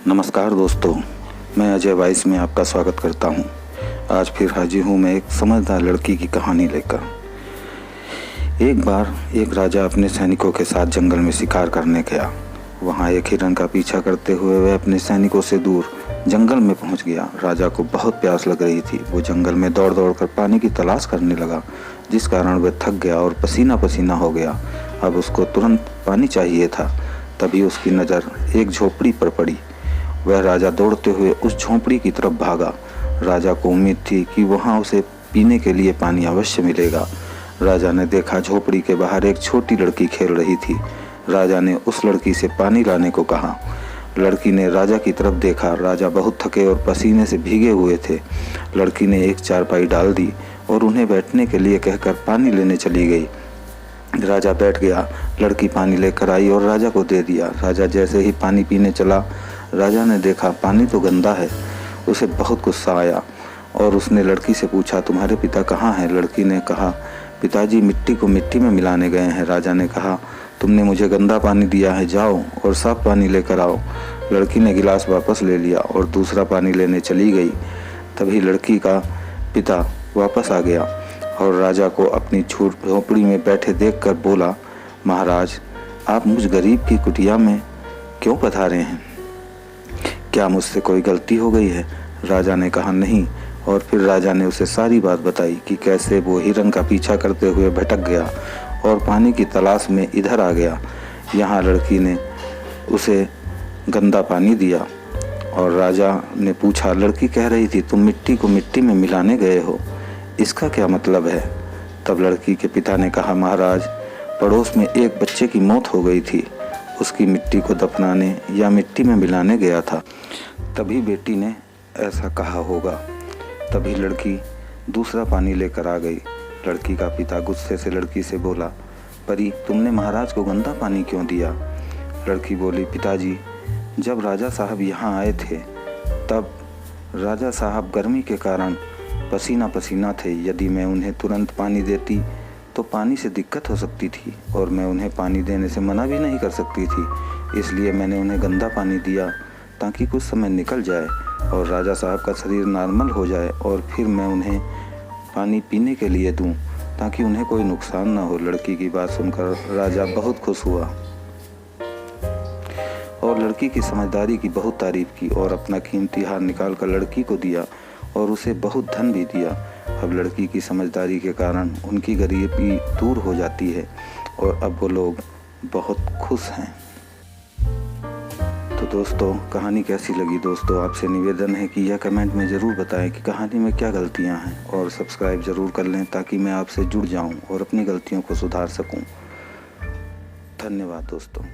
नमस्कार दोस्तों, मैं अजय वाइस में आपका स्वागत करता हूं। आज फिर हाजिर हूं मैं एक समझदार लड़की की कहानी लेकर। एक बार एक राजा अपने सैनिकों के साथ जंगल में शिकार करने गया। वहां एक हिरण का पीछा करते हुए वह अपने सैनिकों से दूर जंगल में पहुंच गया। राजा को बहुत प्यास लग रही थी। वो जंगल में दौड़ दौड़ कर पानी की तलाश करने लगा, जिस कारण वह थक गया और पसीना पसीना हो गया। अब उसको तुरंत पानी चाहिए था। तभी उसकी नज़र एक झोपड़ी पर पड़ी। वह राजा दौड़ते हुए उस झोंपड़ी की तरफ भागा। राजा को उम्मीद थी कि वहां उसे पीने के लिए पानी अवश्य मिलेगा। राजा ने देखा झोपड़ी के बाहर एक छोटी लड़की खेल रही थी। राजा ने उस लड़की से पानी लाने को कहा। लड़की ने राजा की तरफ देखा। राजा बहुत थके और पसीने से भीगे हुए थे। लड़की ने एक चारपाई डाल दी और उन्हें बैठने के लिए कहकर पानी लेने चली गई। राजा बैठ गया। लड़की पानी लेकर आई और राजा को दे दिया। राजा जैसे ही पानी पीने चला, राजा ने देखा पानी तो गंदा है। उसे बहुत गुस्सा आया और उसने लड़की से पूछा, तुम्हारे पिता कहाँ हैं? लड़की ने कहा, पिताजी मिट्टी को मिट्टी में मिलाने गए हैं। राजा ने कहा, तुमने मुझे गंदा पानी दिया है, जाओ और साफ पानी लेकर आओ। लड़की ने गिलास वापस ले लिया और दूसरा पानी लेने चली गई। तभी लड़की का पिता वापस आ गया और राजा को अपनी झोपड़ी में बैठे देखकर बोला, महाराज, आप मुझ गरीब की कुटिया में क्यों पधारे हैं? क्या मुझसे कोई गलती हो गई है? राजा ने कहा, नहीं। और फिर राजा ने उसे सारी बात बताई कि कैसे वो हिरण का पीछा करते हुए भटक गया और पानी की तलाश में इधर आ गया। यहाँ लड़की ने उसे गंदा पानी दिया और राजा ने पूछा, लड़की कह रही थी तुम मिट्टी को मिट्टी में मिलाने गए हो, इसका क्या मतलब है? तब लड़की के पिता ने कहा, महाराज, पड़ोस में एक बच्चे की मौत हो गई थी। उसकी मिट्टी को दफनाने या मिट्टी में मिलाने गया था, तभी बेटी ने ऐसा कहा होगा। तभी लड़की दूसरा पानी लेकर आ गई। लड़की का पिता गुस्से से लड़की से बोला, परी, तुमने महाराज को गंदा पानी क्यों दिया? लड़की बोली, पिताजी, जब राजा साहब यहाँ आए थे तब राजा साहब गर्मी के कारण पसीना पसीना थे। यदि मैं उन्हें तुरंत पानी देती तो पानी से दिक्कत हो सकती थी और मैं उन्हें पानी देने से मना भी नहीं कर सकती थी। इसलिए मैंने उन्हें गंदा पानी दिया ताकि कुछ समय निकल जाए और राजा साहब का शरीर नॉर्मल हो जाए और फिर मैं उन्हें पानी पीने के लिए दूं ताकि उन्हें कोई नुकसान ना हो। लड़की की बात सुनकर राजा बहुत खुश हुआ और लड़की की समझदारी की बहुत तारीफ की और अपना कीमती हार निकाल कर लड़की को दिया और उसे बहुत धन भी दिया। अब लड़की की समझदारी के कारण उनकी गरीबी दूर हो जाती है और अब वो लोग बहुत खुश हैं। तो दोस्तों, कहानी कैसी लगी? दोस्तों, आपसे निवेदन है कि यह कमेंट में ज़रूर बताएं कि कहानी में क्या गलतियां हैं और सब्सक्राइब ज़रूर कर लें ताकि मैं आपसे जुड़ जाऊं और अपनी गलतियों को सुधार सकूं। धन्यवाद दोस्तों।